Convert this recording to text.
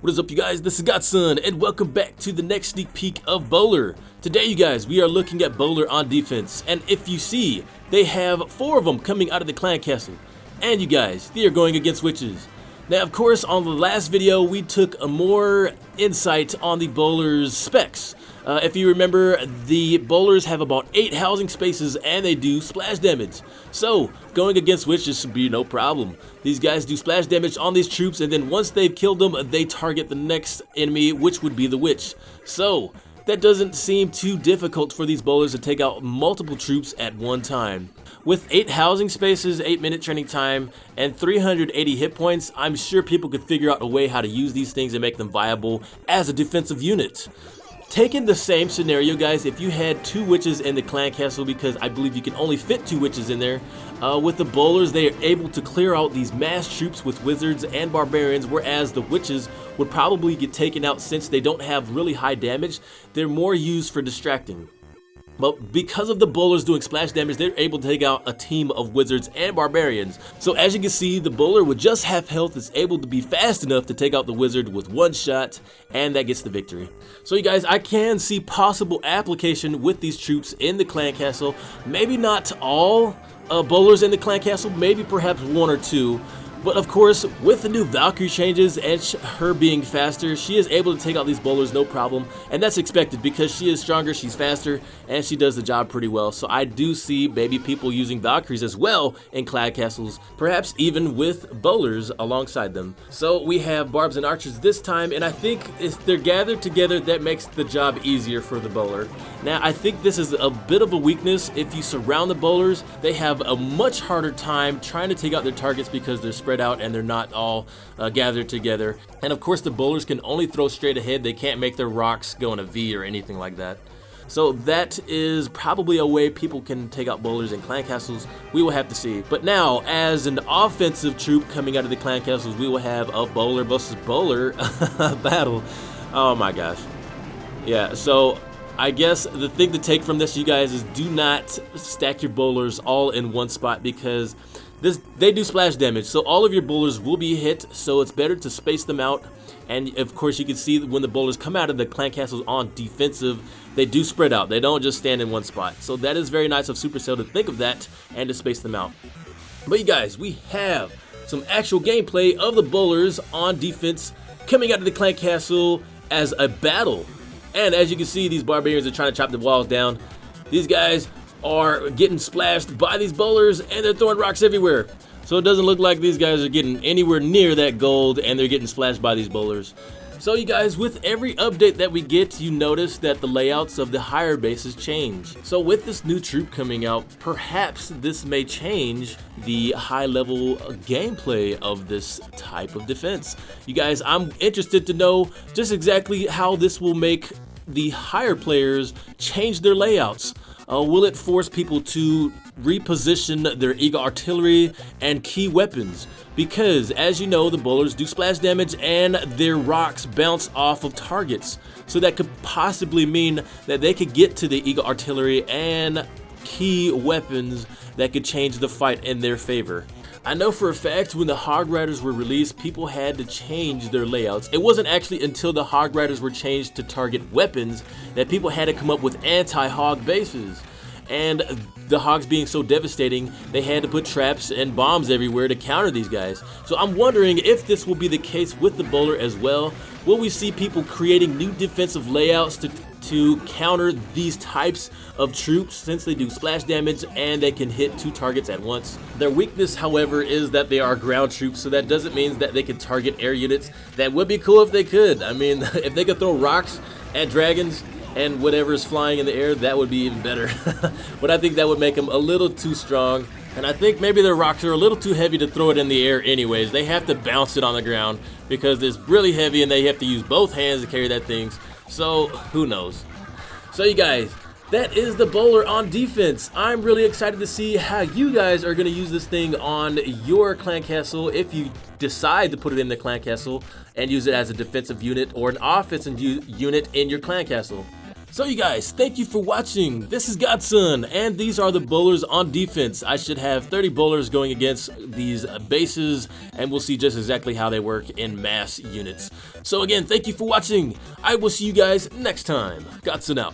What is up, you guys? This is Godson, and welcome back to the next sneak peek of BOWLER. Today, you guys, we are looking at BOWLER on defense, and if you see, they have 4 of them coming out of the clan castle. And you guys, they are going against witches. Now, of course, on the last video, we took a more insight on the BOWLER's specs. If you remember, the BOWLERs have about 8 housing spaces and they do splash damage. So, going against witches should be no problem. These guys do splash damage on these troops, and then once they've killed them, they target the next enemy, which would be the witch. So, that doesn't seem too difficult for these BOWLERs to take out multiple troops at one time. With 8 housing spaces, 8-minute training time, and 380 hit points, I'm sure people could figure out a way how to use these things and make them viable as a defensive unit. Taking the same scenario, guys, if you had 2 witches in the clan castle, because I believe you can only fit 2 witches in there, with the BOWLERs, they are able to clear out these mass troops with wizards and barbarians, whereas the witches would probably get taken out since they don't have really high damage. They're more used for distracting. But because of the BOWLERs doing splash damage, they're able to take out a team of wizards and barbarians. So as you can see, the BOWLER with just half health is able to be fast enough to take out the wizard with 1 shot, and that gets the victory. So you guys, I can see possible application with these troops in the clan castle. Maybe not all BOWLERs in the clan castle, maybe perhaps 1 or 2. But of course, with the new Valkyrie changes and her being faster, she is able to take out these BOWLERs no problem. And that's expected because she is stronger, she's faster, and she does the job pretty well. So I do see maybe people using Valkyries as well in clan castles, perhaps even with BOWLERs alongside them. So we have Barbs and Archers this time, and I think if they're gathered together, that makes the job easier for the BOWLER. Now, I think this is a bit of a weakness. If you surround the BOWLERs, they have a much harder time trying to take out their targets because they're spread out and they're not all gathered together. And of course, the BOWLERs can only throw straight ahead. They can't make their rocks go in a V or anything like that. So that is probably a way people can take out BOWLERs in clan castles. We will have to see. But now, as an offensive troop coming out of the clan castles, we will have a BOWLER versus BOWLER battle. Oh my gosh. Yeah, so I guess the thing to take from this, you guys, is do not stack your BOWLERs all in one spot because they do splash damage. So all of your BOWLERs will be hit, so it's better to space them out. And of course, you can see when the BOWLERs come out of the clan castles on defensive, they do spread out. They don't just stand in one spot. So that is very nice of Supercell to think of that and to space them out. But you guys, we have some actual gameplay of the BOWLERs on defense coming out of the clan castle as a battle. And as you can see, these barbarians are trying to chop the walls down. These guys are getting splashed by these BOWLERs and they're throwing rocks everywhere. So it doesn't look like these guys are getting anywhere near that gold and they're getting splashed by these BOWLERs. So you guys, with every update that we get, you notice that the layouts of the higher bases change. So with this new troop coming out, perhaps this may change the high level gameplay of this type of defense. You guys, I'm interested to know just exactly how this will make the higher players change their layouts. Will it force people to reposition their Eagle artillery and key weapons? Because, as you know, the BOWLERs do splash damage and their rocks bounce off of targets. So that could possibly mean that they could get to the Eagle artillery and key weapons that could change the fight in their favor. I know for a fact when the Hog Riders were released, people had to change their layouts. It wasn't actually until the Hog Riders were changed to target weapons that people had to come up with anti-hog bases. And the hogs being so devastating, they had to put traps and bombs everywhere to counter these guys. So I'm wondering if this will be the case with the BOWLER as well. Will we see people creating new defensive layouts to counter these types of troops, since they do splash damage and they can hit 2 targets at once? Their weakness, however, is that they are ground troops, so that doesn't mean that they can target air units. That would be cool if they could. I mean, if they could throw rocks at dragons and whatever's flying in the air, that would be even better. But I think that would make them a little too strong. And I think maybe their rocks are a little too heavy to throw it in the air anyways. They have to bounce it on the ground because it's really heavy and they have to use both hands to carry that thing. So who knows? So you guys, that is the BOWLER on defense. I'm really excited to see how you guys are going to use this thing on your clan castle, if you decide to put it in the clan castle and use it as a defensive unit or an offensive unit in your clan castle. So you guys, thank you for watching. This is Godson, and these are the bowlers on defense. I should have 30 bowlers going against these bases, and we'll see just exactly how they work in mass units. So again, thank you for watching. I will see you guys next time. Godson out.